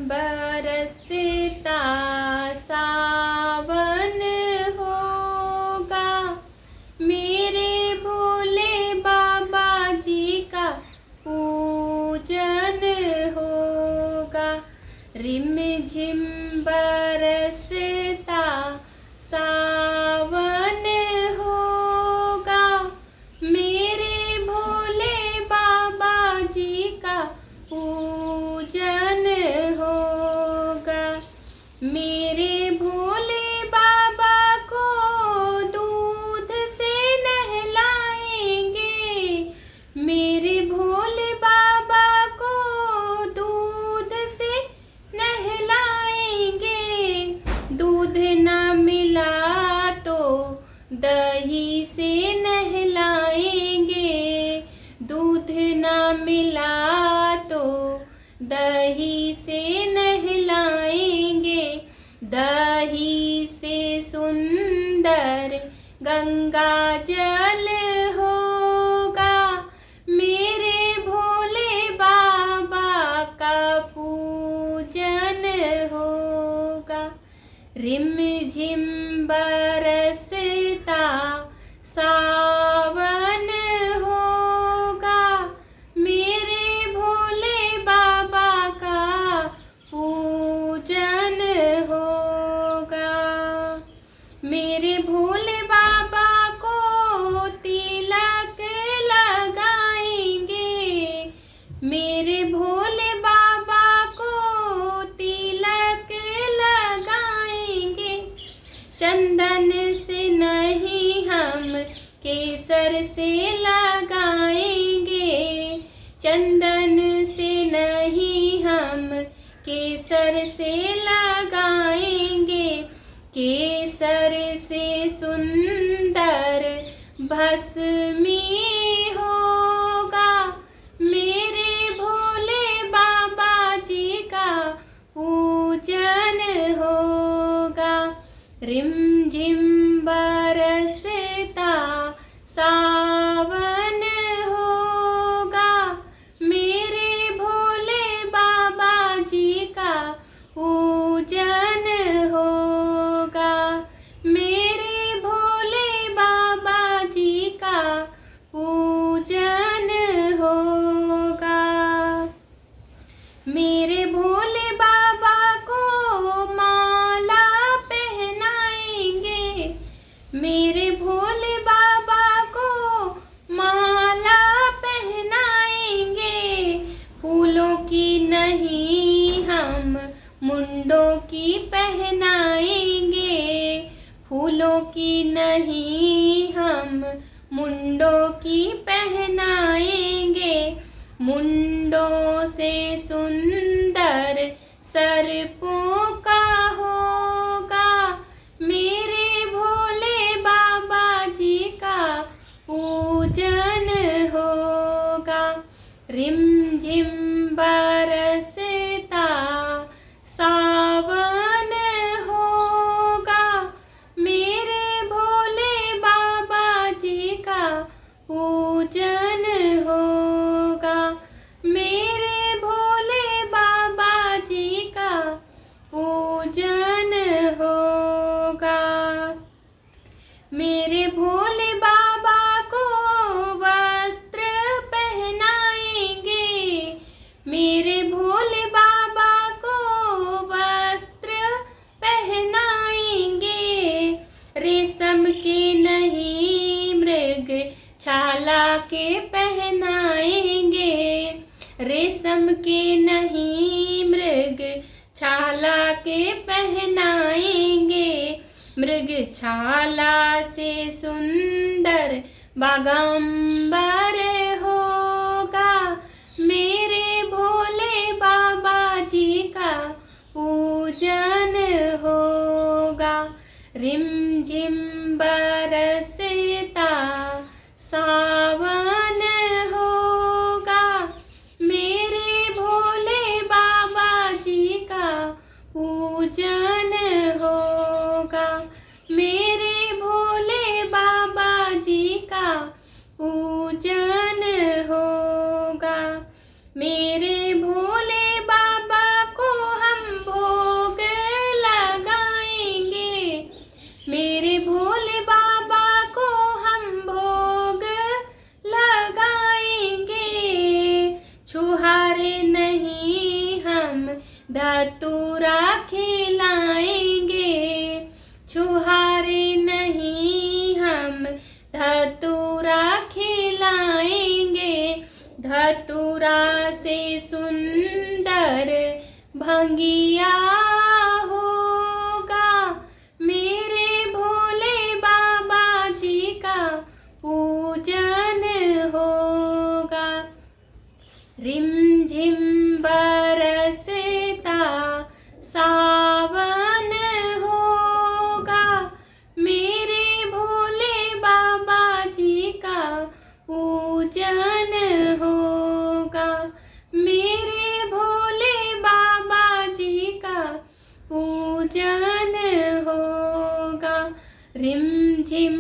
बरसता सावन होगा, मेरे भोले बाबा जी का पूजन होगा। रिम झिम बरसता सावन होगा, मेरे भोले बाबा जी का पूजन होगा। मेरे भोले बाबा को दूध से नहलाएंगे, मेरे भोले बाबा को दूध से नहलाएंगे। दूध ना मिला तो दही से नहलाएंगे, दूध ना मिला तो दही से नहलाएंगे। दही से सुंदर गंगा जल होगा, मेरे भोले बाबा का पूजन होगा। रिम झिम बरसता सावन होगा, मेरे भोले बाबा का पूजन होगा। मेरे भोले बाबा को तिलक लगाएंगे, मेरे भोले बाबा को तिलक लगाएंगे। चंदन से नहीं हम केसर से लगाएंगे, चंदन से नहीं हम केसर से लगाएंगे। केसर से सुंदर भस्मी होगा, मेरे भोले बाबा जी का पूजन होगा। रिम झिम बरसता सावन होगा, मेरे भोले बाबा जी का पूजन होगा। मेरे भोले बाबा जी का पूजन होगा। मेरे भोले बाबा को माला पहनाएंगे, मेरे भोले बाबा को माला पहनाएंगे। फूलों की नहीं हम मुंडों की पहनाएंगे, फूलों की नहीं हम मुंडों की पहनाएंगे। मुंडों से सुंदर सर्पों का होगा, मेरे भोले बाबा जी का पूजन होगा। रिम झिम बरसता सावन होगा, मेरे भोले बाबा जी का पूजन होगा। मेरे भोले बाबा जी का पूजन होगा। मेरे भोले बाबा को वस्त्र पहनाएंगे, मेरे भोले बाबा को वस्त्र पहनाएंगे। रेशम के नहीं मृग छाला के पहनाएंगे, रेशम के नहीं मृग छाला के पहनाएंगे। मृग छाला से सुंदर बागंबर होगा, मेरे भोले बाबा जी का पूजन होगा। रिम झिम बरसता सावन होगा, मेरे भोले बाबा जी का पूजन होगा। मेरे भोले बाबा जी का पूजन धतूरा खिलाएंगे, छुहारे नहीं हम धतूरा खिलाएंगे। धतूरा से सुंदर भंगिया होगा, मेरे भोले बाबा जी का पूजन होगा। रिमझिम बरसता सावन होगा, मेरे भोले बाबा जी का पूजन होगा। मेरे भोले बाबा जी का पूजन होगा। रिमझिम